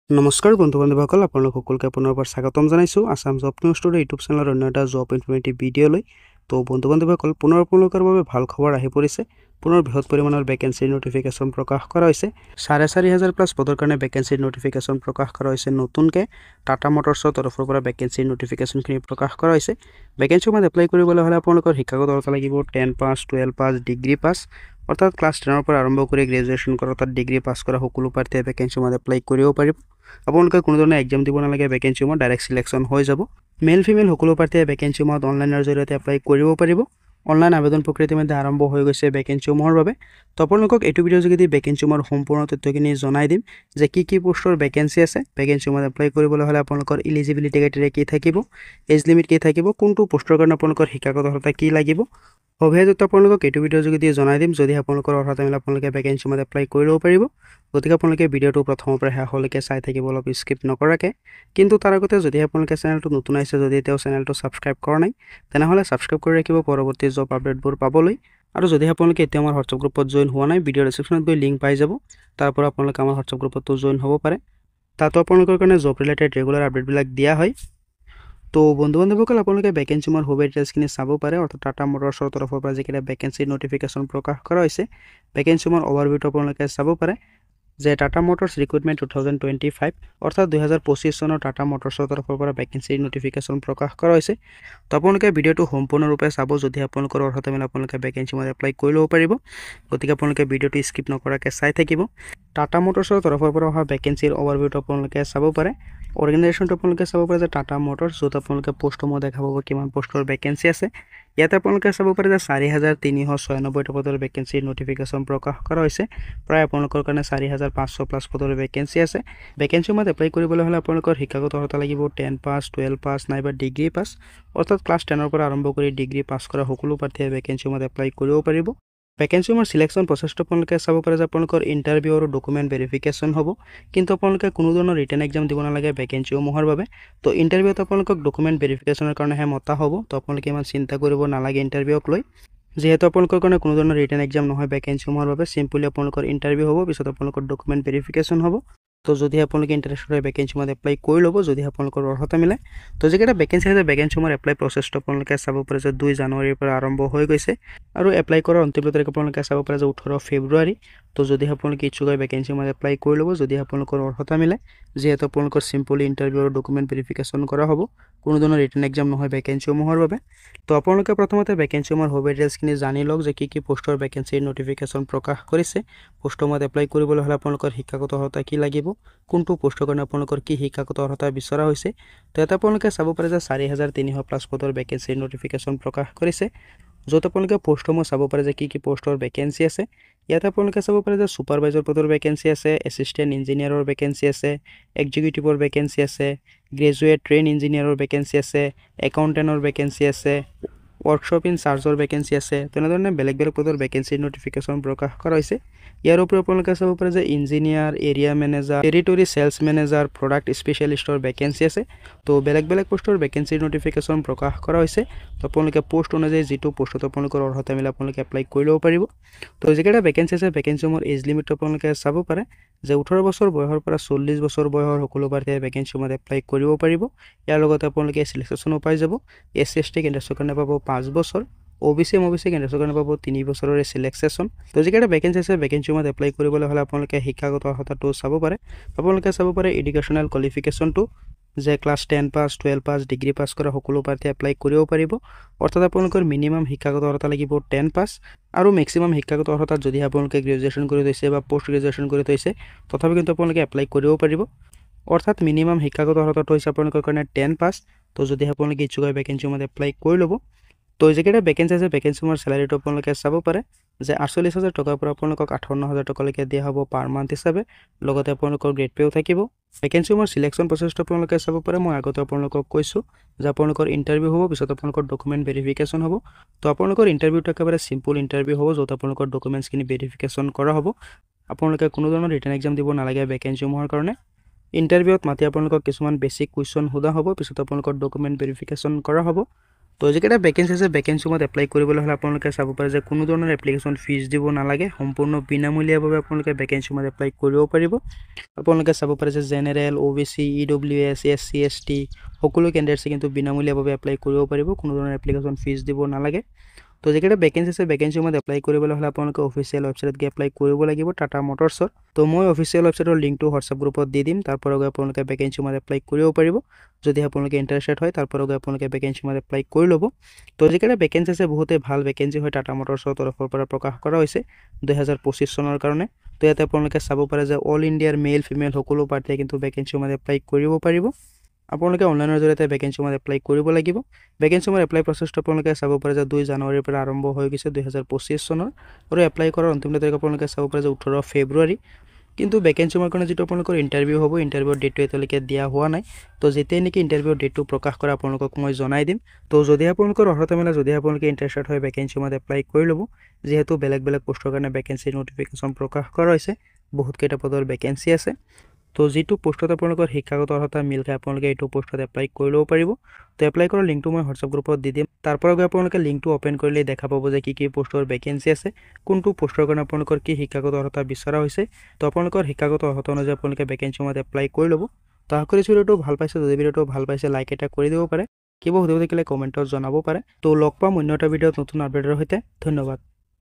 নমস্কাৰ বন্ধু-বান্ধৱসকল, আপোনালোক সকলোকে পুনৰবাৰ স্বাগতম জনাইছোঁ Assam job news today YouTube চেনেলৰ অন্য এটা জব ইনফৰমেটিভ ভিডিঅ'লৈ। তো বন্ধু-বান্ধৱসকল, পুনৰ আপোনালোকৰ বাবে ভাল খবৰ আহি পৰিছে। পুনৰ বৃহৎ পৰিমাণৰ ভেকেঞ্চিৰ নটিফিকেশ্যন প্ৰকাশ কৰা হৈছে। 4,500 প্লাছ পদৰ কাৰণে ভেকেঞ্চিৰ নটিফিকেশ্যন প্ৰকাশ কৰা হৈছে। নতুনকৈ টাটা মটৰ্ছৰ তৰফৰ পৰা ভেকেঞ্চিৰ নটিফিকেশ্যনখিনি প্ৰকাশ কৰা হৈছে। ভেকেঞ্চিৰ মাজত এপ্লাই কৰিবলৈ হ'লে আপোনালোকৰ শিক্ষাগত অৰ্হতা লাগিব 10 পাছ, 12 পাছ, ডিগ্ৰী পাছ, অৰ্থাৎ ক্লাছ 10ৰ পৰা আৰম্ভ কৰি গ্ৰেজুৱেশ্যন কৰা অৰ্থাৎ ডিগ্ৰী পাছ কৰা সকলো প্ৰাৰ্থীয়ে ভেকেঞ্চিৰ মাজত এপ্লাই কৰিব পাৰিব। আপোনালোকে কোনো ধৰণৰ এক্সাম দিব নালাগে, ভেকেঞ্চি মত ডাইৰেক্ট সিলেকশ্যন হৈ যাব। মেল ফিমেল সকলো প্ৰাৰ্থীয়ে ভেকেঞ্চি মত অনলাইনৰ জৰিয়তে এপ্লাই কৰিব পাৰিব। অনলাইন আবেদন প্ৰক্ৰিয়া ইতিমধ্যে আৰম্ভ হৈ গৈছে ভেকেঞ্চিসমূহৰ বাবে। তো আপোনালোকক এইটো ভিডিঅ'ৰ যোগেদি ভেকেঞ্চিসমূহৰ সম্পূৰ্ণ তথ্যখিনি জনাই দিম যে কি পোষ্টৰ ভেকেঞ্চি আছে, ভেকেঞ্চিসমূহত এপ্লাই কৰিবলৈ হ'লে আপোনালোকৰ ইলিজিবিলিটি ক্ৰাইটেৰিয়া কি থাকিব, এজ লিমিট কি থাকিব, কোনটো পোষ্টৰ কাৰণে আপোনালোকৰ শিক্ষাগত অৰ্হতা কি লাগিব, সবিশেষত আপোনালোকক এইটো ভিডিঅ'ৰ যোগেদি জনাই দিম। যদি আপোনালোকৰ অৰ্হতা মিলে আপোনালোকে ভেকেঞ্চিসমূহত এপ্লাই কৰি ল'ব পাৰিব। গতিকে আপোনালোকে ভিডিঅ'টো প্ৰথমৰ পৰা শেষলৈকে চাই থাকিব, অলপ স্কিপ নকৰাকৈ। কিন্তু তাৰ আগতে যদি আপোনালোকে চেনেলটো নতুন আহিছে, যদি তেওঁ চেনেলটো ছাবস্ক্ৰাইব কৰা নাই, তেনেহ'লে ছাবস্ক্ৰাইব কৰি ৰাখিব পৰৱৰ্তী জব আপডেটবোৰ পাবলৈ। আৰু যদি আপোনালোকে এতিয়া আমাৰ হোৱাটছআপ গ্ৰুপত জইন হোৱা নাই, ভিডিঅ' ডিছক্ৰিপশ্যনত গৈ লিংক পাই যাব, তাৰ পৰা আপোনালোকে আমাৰ হোৱাটছআপ গ্ৰুপতো জইন হ'ব পাৰে। তাতো আপোনালোকৰ কাৰণে জব ৰিলেটেড ৰেগুলাৰ আপডেটবিলাক দিয়া হয়। তো বন্ধু-বান্ধৱসকল, আপোনালোকে ভেকেঞ্চিৰ সুবিধা ডিটেইলছখিনি চাব পাৰে, অৰ্থাৎ টাটা মটৰ্ছৰ তৰফৰ পৰা যিকেইটা ভেকেঞ্চিৰ নটিফিকেশ্যন প্ৰকাশ কৰা হৈছে, ভেকেঞ্চিৰ অভাৰভিউটো আপোনালোকে চাব পাৰে যে টাটা মটৰ্ছ ৰিক্ৰুটমেণ্ট 2025, অৰ্থাৎ 2025 চনৰ টাটা মটৰ্ছৰ তৰফৰ পৰা ভেকেঞ্চিৰ নটিফিকেশ্যন প্ৰকাশ কৰা হৈছে। তো আপোনালোকে ভিডিঅ'টো সম্পূৰ্ণৰূপে চাব, যদি আপোনালোকৰ অৰ্হতা মিলে আপোনালোকে ভেকেঞ্চিত এপ্লাই কৰি ল'ব পাৰিব। গতিকে আপোনালোকে ভিডিঅ'টো স্কিপ নকৰাকৈ চাই থাকিব। টাটা মটৰ্ছৰ তৰফৰ পৰা অহা ভেকেঞ্চিৰ অভাৰভিউটো আপোনালোকে চাব পাৰে। অৰ্গেনাইজেশ্যনটো আপোনালোকে চাব পাৰে যে টাটা মটৰ্ছ, য'ত আপোনালোকে পোষ্টসমূহ দেখা পাব কিমান পোষ্টৰ ভেকেঞ্চি আছে। ইয়াতে আপোনালোকে চাব পাৰে যে 4,396 পদৰ ভেকেঞ্চিৰ নটিফিকেশ্যন প্ৰকাশ কৰা হৈছে। প্ৰায় আপোনালোকৰ কাৰণে 4,500 প্লাছ পদৰ ভেকেঞ্চি আছে। ভেকেঞ্চিৰ মাজত এপ্লাই কৰিবলৈ হ'লে আপোনালোকৰ শিক্ষাগত অৰ্হতা লাগিব 10 পাছ, 12 পাছ নাইবা ডিগ্ৰী পাছ, অৰ্থাৎ ক্লাছ 10ৰ পৰা আৰম্ভ কৰি ডিগ্ৰী পাছ কৰা সকলো প্ৰাৰ্থীয়ে ভেকেঞ্চিৰ মাজত এপ্লাই কৰিব পাৰিব। ভেকেঞ্চিৰ সিলেকশ্যন প্ৰচেছটো আপোনালোকে চাব পাৰে যে আপোনালোকৰ ইণ্টাৰভিউ আৰু ডকুমেণ্ট ভেৰিফিকেশ্যন হ'ব। কিন্তু আপোনালোকে কোনো ধৰণৰ ৰিটেন এক্সাম দিব নালাগে ভেকেঞ্চিসমূহৰ বাবে। তো ইণ্টাৰভিউত আপোনালোকক ডকুমেণ্ট ভেৰিফিকেশ্যনৰ কাৰণেহে মতা হ'ব। তো আপোনালোকে ইমান চিন্তা কৰিব নালাগে ইণ্টাৰভিউক লৈ, যিহেতু আপোনালোকৰ কাৰণে কোনো ধৰণৰ ৰিটেন এক্সাম নহয় ভেকেঞ্চিসমূহৰ বাবে। চিম্পলি আপোনালোকৰ ইণ্টাৰভিউ হ'ব, পিছত আপোনালোকৰ ডকুমেণ্ট ভেৰিফিকেশ্যন হ'ব। তো যদি আপোনালোকে ইণ্টাৰেষ্টেড হয় ভেকেঞ্চিত এপ্লাই কৰি ল'ব, যদি আপোনালোকৰ অৰ্হতা মিলে। তো যিকেইটা ভেকেঞ্চি আছে ভেকেঞ্চিৰ এপ্লাই প্ৰচেছটো আপোনালোকে চাব পাৰে যে 2 জানুৱাৰীৰ পৰা আৰম্ভ হৈ গৈছে, আৰু এপ্লাই কৰাৰ অন্তিম তাৰিখ আপোনালোকে চাব পাৰে যে 18 ফেব্ৰুৱাৰী। তো যদি আপোনালোকে ইচ্ছুক হয় ভেকেঞ্চিৰ এপ্লাই কৰি ল'ব, যদি আপোনালোকৰ অৰ্হতা মিলে, যিহেতু আপোনালোকৰ চিম্পলি ইণ্টাৰভিউ আৰু ডকুমেণ্ট ভেৰিফিকেশ্যন কৰা হ'ব, কোনো ধৰণৰ ৰিটেন এক্সাম নহয় ভেকেঞ্চিসমূহৰ বাবে। তো আপোনালোকে প্ৰথমতে ভেকেঞ্চিসমূহৰ সুবিধা ডিটেইলছখিনি জানি লওক যে কি পোষ্টৰ ভেকেঞ্চিৰ নটিফিকেশ্যন প্ৰকাশ কৰিছে। পোষ্টসমূহত এপ্লাই কৰিবলৈ হ'লে আপোনালোকৰ শিক্ষাগত অৰ্হতা কি লাগিব, কোনটো পোষ্টৰ কাৰণে আপোনালোকৰ কি শিক্ষাগত অৰ্হতা বিচৰা হৈছে। তো ইয়াতে আপোনালোকে চাব পাৰে যে 4,300 প্লাছ পদৰ ভেকেঞ্চিৰ নটিফিকেশ্যন প্ৰকাশ কৰিছে, য'ত আপোনালোকে পোষ্টসমূহ চাব পাৰে যে কি পোষ্টৰ ভেকেঞ্চি আছে। ইয়াতে আপোনালোকে চাব পাৰে যে ছুপাৰভাইজাৰ পদৰ ভেকেঞ্চি আছে, এছিষ্টেণ্ট ইঞ্জিনিয়াৰৰ ভেকেঞ্চি আছে, এক্সিকিউটিভৰ ভেকেঞ্চি আছে, গ্ৰেজুৱেট ট্ৰেইন ইঞ্জিনিয়াৰৰ ভেকেঞ্চি আছে, একাউণ্টেণ্টৰ ভেকেঞ্চি আছে, ৱৰ্কশ্বপ ইন চাৰ্জৰ ভেকেঞ্চি আছে। তেনেধৰণে বেলেগ বেলেগ পদৰ ভেকেঞ্চিৰ নটিফিকেশ্যন প্ৰকাশ কৰা হৈছে। ইয়াৰ উপৰি আপোনালোকে চাব পাৰে যে engineer, area manager, territory sales manager, product স্পেচিয়েলিষ্টৰ ভেকেঞ্চি আছে। তো বেলেগ বেলেগ পোষ্টৰ ভেকেঞ্চিৰ নটিফিকেশ্যন প্ৰকাশ কৰা হৈছে। তো আপোনালোকে পোষ্ট অনুযায়ী যিটো পোষ্টত আপোনালোকৰ অৰ্হতা মিলে আপোনালোকে এপ্লাই কৰি ল'ব পাৰিব। তো যিকেইটা ভেকেঞ্চি আছে ভেকেঞ্চিসমূহৰ এজ লিমিটটো আপোনালোকে চাব পাৰে যে 18 বছৰ বয়সৰ পৰা 40 বছৰ বয়সৰ সকলো প্ৰাৰ্থীয়ে ভেকেঞ্চিসমূহত এপ্লাই কৰিব পাৰিব। ইয়াৰ লগতে আপোনালোকে চিলেকশ্যনো পাই যাব। SC ST কেণ্ডেডেটছৰ কাৰণে পাব 5 বছৰ, OBC MOBC কেণ্ডেডেটছৰ কাৰণে পাব 3 বছৰৰে চিলেকশ্যন। তো যিকেইটা ভেকেঞ্চি আছে ভেকেঞ্চিসমূহত এপ্লাই কৰিবলৈ হ'লে আপোনালোকে শিক্ষাগত অৰ্হতাটো চাব পাৰে। আপোনালোকে চাব পাৰে এডুকেশ্যনেল কোৱালিফিকেশ্যনটো, যে ক্লাছ 10 পাছ, 12 পাছ, ডিগ্ৰী পাছ কৰা সকলো প্ৰাৰ্থীয়ে এপ্লাই কৰিব পাৰিব। অৰ্থাৎ আপোনালোকৰ মিনিমাম শিক্ষাগত অৰ্হতা লাগিব 10 পাছ, আৰু মেক্সিমাম শিক্ষাগত অৰ্হতাত যদি আপোনালোকে গ্ৰেজুৱেশ্যন কৰি থৈছে বা পষ্ট গ্ৰেজুৱেশ্যন কৰি থৈছে, তথাপি কিন্তু আপোনালোকে এপ্লাই কৰিব পাৰিব। অৰ্থাৎ মিনিমাম শিক্ষাগত অৰ্হতাটো হৈছে আপোনালোকৰ কাৰণে 10 পাছ। তো যদি আপোনালোকে ইচ্ছুক হয় ভেকেঞ্চিৰ এপ্লাই কৰি ল'ব। তো যিকেইটা ভেকেঞ্চি আছে ভেকেঞ্চিৰ চেলাৰীটো আপোনালোকে চাব পাৰে যে 48,000 টকাৰ পৰা আপোনালোকক 58,000 টকালৈকে দিয়া হ'ব পাৰ মান্থ হিচাপে। লগতে আপোনালোকৰ গ্ৰেড পেও থাকিব। ভেকেঞ্চিৰ চিলেকশ্যন প্ৰচেছটো আপোনালোকে চাব পাৰে। মই আগতে আপোনালোকক কৈছোঁ যে আপোনালোকৰ ইণ্টাৰভিউ হ'ব, পিছত আপোনালোকৰ ডকুমেণ্ট ভেৰিফিকেশ্যন হ'ব। তো আপোনালোকৰ ইণ্টাৰভিউটো একেবাৰে চিম্পল ইণ্টাৰভিউ হ'ব, য'ত আপোনালোকৰ ডকুমেণ্টছখিনি ভেৰিফিকেশ্যন কৰা হ'ব। আপোনালোকে কোনো ধৰণৰ ৰিটেন এক্সাম দিব নালাগে ভেকেঞ্চিসমূহৰ কাৰণে। ইণ্টাৰভিউত মাতি আপোনালোকক কিছুমান বেছিক কুৱেশ্যন সোধা হ'ব, পিছত আপোনালোকৰ ডকুমেণ্ট ভেৰিফিকেশ্যন কৰা হ'ব। তো যিকেইটা ভেকেঞ্চি আছে ভেকেঞ্চিমত এপ্লাই কৰিবলৈ হ'লে আপোনালোকে চাব পাৰে যে কোনো ধৰণৰ এপ্লিকেশ্যন ফিজ দিব নালাগে, সম্পূৰ্ণ বিনামূলীয়াভাৱে আপোনালোকে ভেকেঞ্চিমত এপ্লাই কৰিব পাৰিব। আপোনালোকে চাব পাৰে যে general, OBC, EWS, SC, ST সকলো কেণ্ডিডেটছে কিন্তু বিনামূলীয়াভাৱে এপ্লাই কৰিব পাৰিব, কোনো ধৰণৰ এপ্লিকেশ্যন ফিজ দিব নালাগে। তো যিকেইটা ভেকেঞ্চি আছে ভেকেঞ্চিমত এপ্লাই কৰিবলৈ হ'লে আপোনালোকে অফিচিয়েল ৱেবছাইটত গৈ এপ্লাই কৰিব লাগিব টাটা মটৰ্ছৰ। তো মই অফিচিয়েল ৱেবছাইটৰ লিংকটো হোৱাটছআপ গ্ৰুপত দি দিম, তাৰ পৰা গৈ আপোনালোকে ভেকেঞ্চিমত এপ্লাই কৰিব পাৰিব। যদি আপোনালোকে ইণ্টাৰেষ্টেড হয় তাৰ পৰা গৈ আপোনালোকে ভেকেঞ্চিমত এপ্লাই কৰি ল'ব। তো যিকেইটা ভেকেঞ্চি আছে বহুতেই ভাল ভেকেঞ্চি হয়, টাটা মটৰ্ছৰ তৰফৰ পৰা প্ৰকাশ কৰা হৈছে 2025 চনৰ কাৰণে। তো ইয়াতে আপোনালোকে চাব পাৰে যে অল ইণ্ডিয়াৰ মেল ফিমেল সকলো পাৰ্টিয়ে কিন্তু ভেকেঞ্চিমত এপ্লাই কৰিব পাৰিব। আপোনালোকে অনলাইনৰ জৰিয়তে ভেকেঞ্চিমত এপ্লাই কৰিব লাগিব। ভেকেঞ্চিমত এপ্লাই প্ৰচেছটো আপোনালোকে চাব পাৰে যে 2 জানুৱাৰীৰ পৰা আৰম্ভ হৈ গৈছে 2025 চনৰ, আৰু এপ্লাই কৰাৰ অন্তিম তাৰিখ আপোনালোকে চাব পাৰে যে 18 ফেব্ৰুৱাৰী। কিন্তু ভেকেঞ্চিমৰ কাৰণে যিটো আপোনালোকৰ ইণ্টাৰভিউ হ'ব, ইণ্টাৰভিউৰ ডেটটো এতিয়ালৈকে দিয়া হোৱা নাই। তো যেতিয়াই নেকি ইণ্টাৰভিউৰ ডেটটো প্ৰকাশ কৰে আপোনালোকক মই জনাই দিম। তো যদি আপোনালোকৰ অৰ্হতা মিলে, যদি আপোনালোকে ইণ্টাৰেষ্টেড হয় ভেকেঞ্চিমত এপ্লাই কৰি ল'ব, যিহেতু বেলেগ বেলেগ পোষ্টৰ কাৰণে ভেকেঞ্চিৰ নটিফিকেশ্যন প্ৰকাশ কৰা হৈছে, বহুতকেইটা পদৰ ভেকেঞ্চি আছে। তো যিটো পোষ্টত আপোনালোকৰ শিক্ষাগত অৰ্হতা মিল খায় আপোনালোকে এইটো পোষ্টত এপ্লাই কৰি ল'ব পাৰিব। তো এপ্লাই কৰাৰ লিংকটো মই হোৱাটছআপ গ্ৰুপত দি দিম, তাৰ পৰা গৈ আপোনালোকে লিংকটো অ'পেন কৰিলে দেখা পাব যে কি পোষ্টৰ ভেকেঞ্চি আছে, কোনটো পোষ্টৰ কাৰণে আপোনালোকৰ কি শিক্ষাগত অৰ্হতা বিচৰা হৈছে। তো আপোনালোকৰ শিক্ষাগত অৰ্হতা অনুযায়ী আপোনালোকে ভেকেঞ্চিমত এপ্লাই কৰি ল'ব। তো আশা কৰিছোঁ ভিডিঅ'টো ভাল পাইছে, যদি ভিডিঅ'টো ভাল পাইছে লাইক এটা কৰি দিব পাৰে, কিবা সুধিব থাকিলে কমেণ্টত জনাব পাৰে। তো লগ পাম অন্য এটা ভিডিঅ'ত নতুন আপডেটৰ সৈতে। ধন্যবাদ।